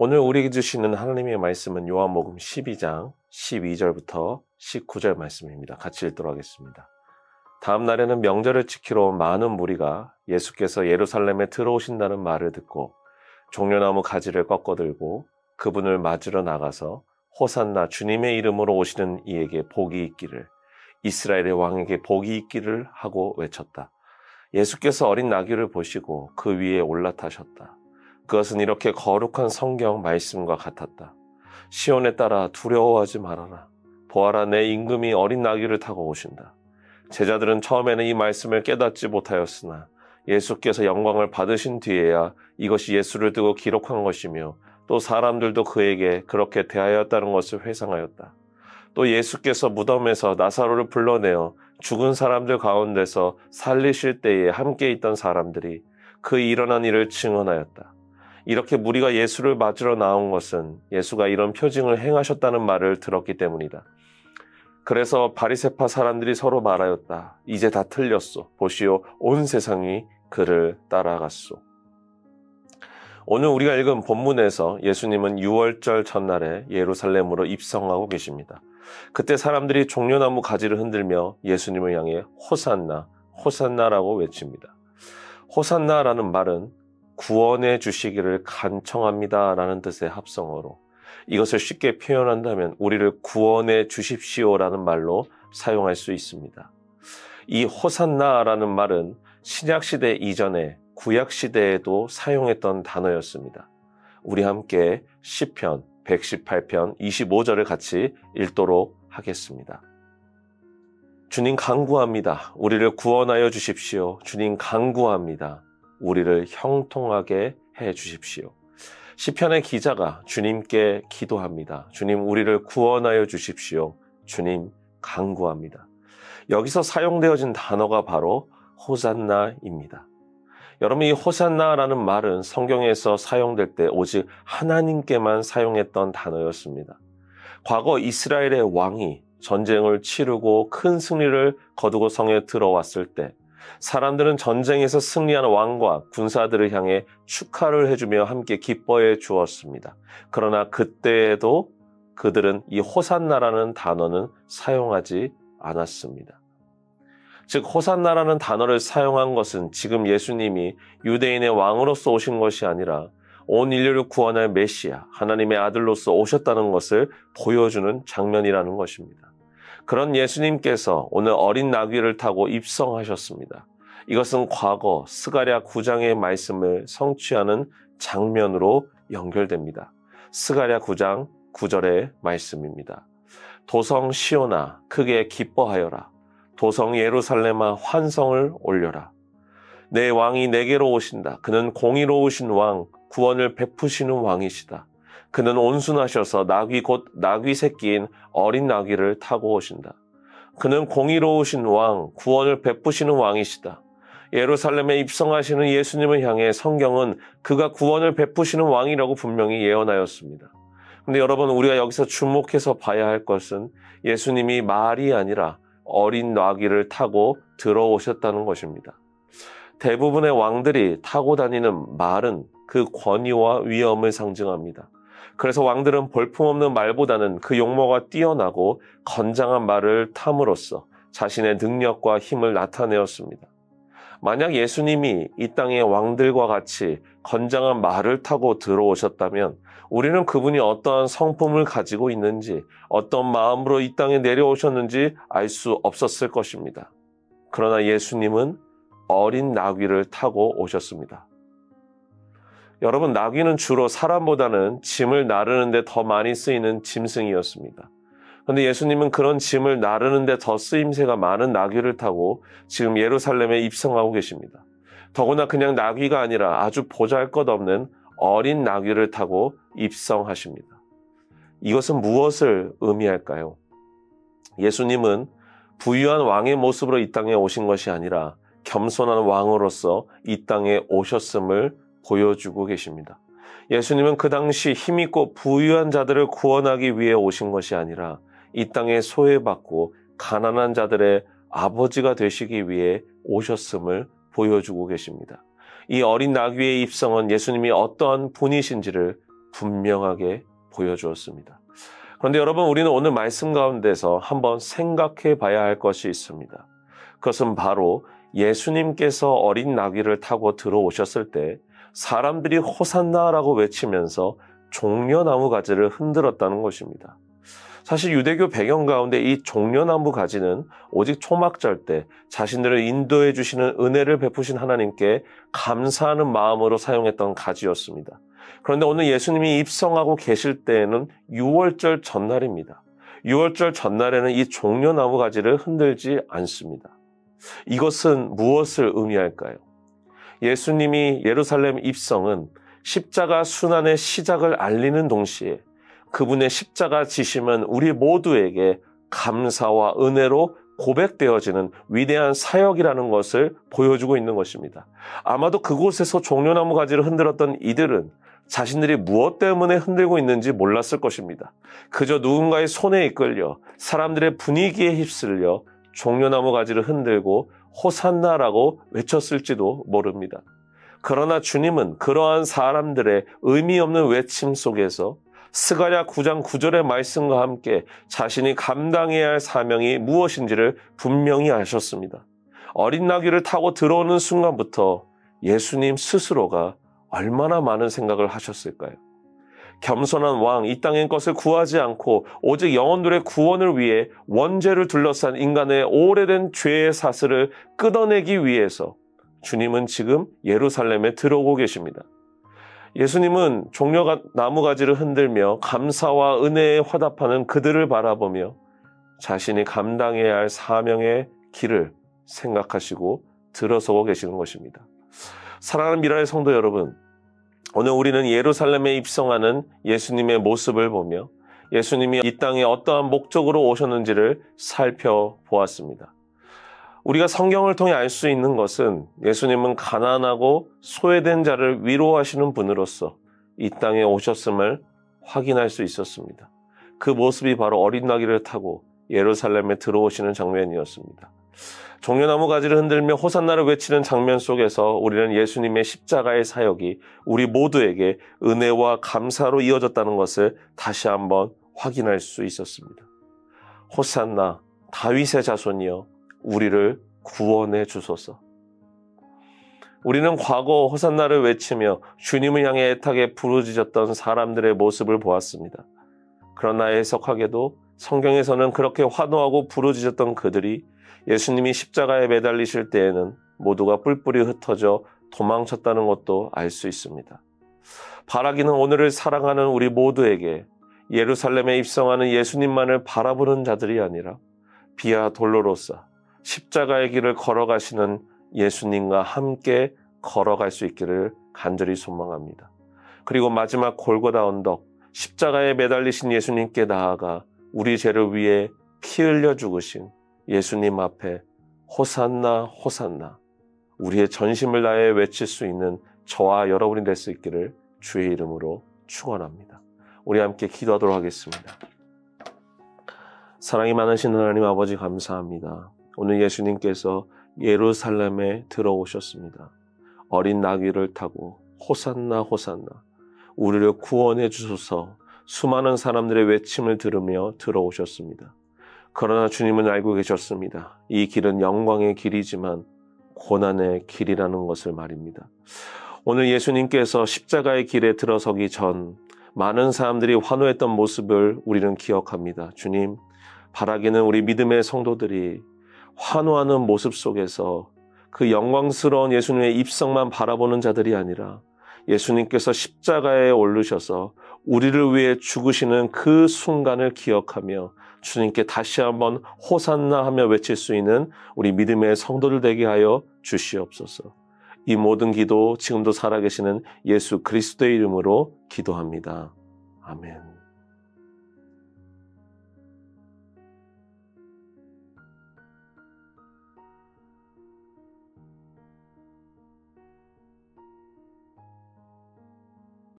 오늘 우리에게 주시는 하나님의 말씀은 요한복음 12장 12절부터 19절 말씀입니다. 같이 읽도록 하겠습니다. 다음 날에는 명절을 지키러 온 많은 무리가 예수께서 예루살렘에 들어오신다는 말을 듣고 종려나무 가지를 꺾어들고 그분을 맞으러 나가서 호산나 주님의 이름으로 오시는 이에게 복이 있기를, 이스라엘의 왕에게 복이 있기를 하고 외쳤다. 예수께서 어린 나귀를 보시고 그 위에 올라타셨다. 그것은 이렇게 거룩한 성경 말씀과 같았다. 시온에 따라 두려워하지 말아라. 보아라, 내 임금이 어린 나귀를 타고 오신다. 제자들은 처음에는 이 말씀을 깨닫지 못하였으나 예수께서 영광을 받으신 뒤에야 이것이 예수를 두고 기록한 것이며 또 사람들도 그에게 그렇게 대하였다는 것을 회상하였다. 또 예수께서 무덤에서 나사로를 불러내어 죽은 사람들 가운데서 살리실 때에 함께 있던 사람들이 그 일어난 일을 증언하였다. 이렇게 무리가 예수를 맞으러 나온 것은 예수가 이런 표징을 행하셨다는 말을 들었기 때문이다. 그래서 바리새파 사람들이 서로 말하였다. 이제 다 틀렸소. 보시오, 온 세상이 그를 따라갔소. 오늘 우리가 읽은 본문에서 예수님은 6월절 전날에 예루살렘으로 입성하고 계십니다. 그때 사람들이 종려나무 가지를 흔들며 예수님을 향해 호산나, 호산나라고 외칩니다. 호산나라는 말은 구원해 주시기를 간청합니다 라는 뜻의 합성어로, 이것을 쉽게 표현한다면 우리를 구원해 주십시오라는 말로 사용할 수 있습니다. 이 호산나라는 말은 신약시대 이전에 구약시대에도 사용했던 단어였습니다. 우리 함께 시편 118편 25절을 같이 읽도록 하겠습니다. 주님 간구합니다. 우리를 구원하여 주십시오. 주님 간구합니다. 우리를 형통하게 해 주십시오. 시편의 기자가 주님께 기도합니다. 주님, 우리를 구원하여 주십시오. 주님, 간구합니다. 여기서 사용되어진 단어가 바로 호산나입니다. 여러분, 이 호산나라는 말은 성경에서 사용될 때 오직 하나님께만 사용했던 단어였습니다. 과거 이스라엘의 왕이 전쟁을 치르고 큰 승리를 거두고 성에 들어왔을 때 사람들은 전쟁에서 승리한 왕과 군사들을 향해 축하를 해주며 함께 기뻐해 주었습니다. 그러나 그때에도 그들은 이 호산나라는 단어는 사용하지 않았습니다. 즉, 호산나라는 단어를 사용한 것은 지금 예수님이 유대인의 왕으로서 오신 것이 아니라 온 인류를 구원할 메시아, 하나님의 아들로서 오셨다는 것을 보여주는 장면이라는 것입니다. 그런 예수님께서 오늘 어린 나귀를 타고 입성하셨습니다. 이것은 과거 스가랴 9장의 말씀을 성취하는 장면으로 연결됩니다. 스가랴 9장 9절의 말씀입니다. 도성 시온아, 크게 기뻐하여라. 도성 예루살렘아, 환성을 올려라. 내 왕이 내게로 오신다. 그는 공의로우신 왕, 구원을 베푸시는 왕이시다. 그는 온순하셔서 나귀 곧 나귀 새끼인 어린 나귀를 타고 오신다. 그는 공의로우신 왕, 구원을 베푸시는 왕이시다. 예루살렘에 입성하시는 예수님을 향해 성경은 그가 구원을 베푸시는 왕이라고 분명히 예언하였습니다. 그런데 여러분, 우리가 여기서 주목해서 봐야 할 것은 예수님이 말이 아니라 어린 나귀를 타고 들어오셨다는 것입니다. 대부분의 왕들이 타고 다니는 말은 그 권위와 위엄을 상징합니다. 그래서 왕들은 볼품없는 말보다는 그 용모가 뛰어나고 건장한 말을 탐으로써 자신의 능력과 힘을 나타내었습니다. 만약 예수님이 이 땅의 왕들과 같이 건장한 말을 타고 들어오셨다면 우리는 그분이 어떠한 성품을 가지고 있는지, 어떤 마음으로 이 땅에 내려오셨는지 알 수 없었을 것입니다. 그러나 예수님은 어린 나귀를 타고 오셨습니다. 여러분, 나귀는 주로 사람보다는 짐을 나르는 데 더 많이 쓰이는 짐승이었습니다. 그런데 예수님은 그런 짐을 나르는 데 더 쓰임새가 많은 나귀를 타고 지금 예루살렘에 입성하고 계십니다. 더구나 그냥 나귀가 아니라 아주 보잘것없는 어린 나귀를 타고 입성하십니다. 이것은 무엇을 의미할까요? 예수님은 부유한 왕의 모습으로 이 땅에 오신 것이 아니라 겸손한 왕으로서 이 땅에 오셨음을 보여주고 계십니다. 예수님은 그 당시 힘있고 부유한 자들을 구원하기 위해 오신 것이 아니라 이 땅에 소외받고 가난한 자들의 아버지가 되시기 위해 오셨음을 보여주고 계십니다. 이 어린 나귀의 입성은 예수님이 어떠한 분이신지를 분명하게 보여주었습니다. 그런데 여러분, 우리는 오늘 말씀 가운데서 한번 생각해 봐야 할 것이 있습니다. 그것은 바로 예수님께서 어린 나귀를 타고 들어오셨을 때 사람들이 호산나라고 외치면서 종려나무 가지를 흔들었다는 것입니다. 사실 유대교 배경 가운데 이 종려나무 가지는 오직 초막절 때 자신들을 인도해 주시는 은혜를 베푸신 하나님께 감사하는 마음으로 사용했던 가지였습니다. 그런데 오늘 예수님이 입성하고 계실 때에는 유월절 전날입니다. 유월절 전날에는 이 종려나무 가지를 흔들지 않습니다. 이것은 무엇을 의미할까요? 예수님이 예루살렘 입성은 십자가 순환의 시작을 알리는 동시에 그분의 십자가 지심은 우리 모두에게 감사와 은혜로 고백되어지는 위대한 사역이라는 것을 보여주고 있는 것입니다. 아마도 그곳에서 종려나무 가지를 흔들었던 이들은 자신들이 무엇 때문에 흔들고 있는지 몰랐을 것입니다. 그저 누군가의 손에 이끌려 사람들의 분위기에 휩쓸려 종려나무 가지를 흔들고 호산나라고 외쳤을지도 모릅니다. 그러나 주님은 그러한 사람들의 의미 없는 외침 속에서 스가랴 9장 9절의 말씀과 함께 자신이 감당해야 할 사명이 무엇인지를 분명히 아셨습니다. 어린 나귀를 타고 들어오는 순간부터 예수님 스스로가 얼마나 많은 생각을 하셨을까요? 겸손한 왕, 이 땅의 것을 구하지 않고 오직 영혼들의 구원을 위해 원죄를 둘러싼 인간의 오래된 죄의 사슬을 끊어내기 위해서 주님은 지금 예루살렘에 들어오고 계십니다. 예수님은 종려나무 가지를 흔들며 감사와 은혜에 화답하는 그들을 바라보며 자신이 감당해야 할 사명의 길을 생각하시고 들어서고 계시는 것입니다. 사랑하는 미라의 성도 여러분, 오늘 우리는 예루살렘에 입성하는 예수님의 모습을 보며 예수님이 이 땅에 어떠한 목적으로 오셨는지를 살펴보았습니다. 우리가 성경을 통해 알 수 있는 것은 예수님은 가난하고 소외된 자를 위로하시는 분으로서 이 땅에 오셨음을 확인할 수 있었습니다. 그 모습이 바로 어린 나귀를 타고 예루살렘에 들어오시는 장면이었습니다. 종려나무 가지를 흔들며 호산나를 외치는 장면 속에서 우리는 예수님의 십자가의 사역이 우리 모두에게 은혜와 감사로 이어졌다는 것을 다시 한번 확인할 수 있었습니다. 호산나, 다윗의 자손이여 우리를 구원해 주소서. 우리는 과거 호산나를 외치며 주님을 향해 애타게 부르짖었던 사람들의 모습을 보았습니다. 그러나 해석하게도 성경에서는 그렇게 환호하고 부르짖었던 그들이 예수님이 십자가에 매달리실 때에는 모두가 뿔뿔이 흩어져 도망쳤다는 것도 알 수 있습니다. 바라기는 오늘을 사랑하는 우리 모두에게 예루살렘에 입성하는 예수님만을 바라보는 자들이 아니라 비아 돌로로사 십자가의 길을 걸어가시는 예수님과 함께 걸어갈 수 있기를 간절히 소망합니다. 그리고 마지막 골고다 언덕 십자가에 매달리신 예수님께 나아가 우리 죄를 위해 피 흘려 죽으신 예수님 앞에 호산나 호산나 우리의 전심을 다해 외칠 수 있는 저와 여러분이 될 수 있기를 주의 이름으로 축원합니다. 우리 함께 기도하도록 하겠습니다. 사랑이 많으신 하나님 아버지 감사합니다. 오늘 예수님께서 예루살렘에 들어오셨습니다. 어린 나귀를 타고 호산나 호산나 우리를 구원해 주소서 수많은 사람들의 외침을 들으며 들어오셨습니다. 그러나 주님은 알고 계셨습니다. 이 길은 영광의 길이지만 고난의 길이라는 것을 말입니다. 오늘 예수님께서 십자가의 길에 들어서기 전 많은 사람들이 환호했던 모습을 우리는 기억합니다. 주님, 바라기는 우리 믿음의 성도들이 환호하는 모습 속에서 그 영광스러운 예수님의 입성만 바라보는 자들이 아니라 예수님께서 십자가에 오르셔서 우리를 위해 죽으시는 그 순간을 기억하며 주님께 다시 한번 호산나 하며 외칠 수 있는 우리 믿음의 성도들 되게 하여 주시옵소서. 이 모든 기도 지금도 살아계시는 예수 그리스도의 이름으로 기도합니다. 아멘.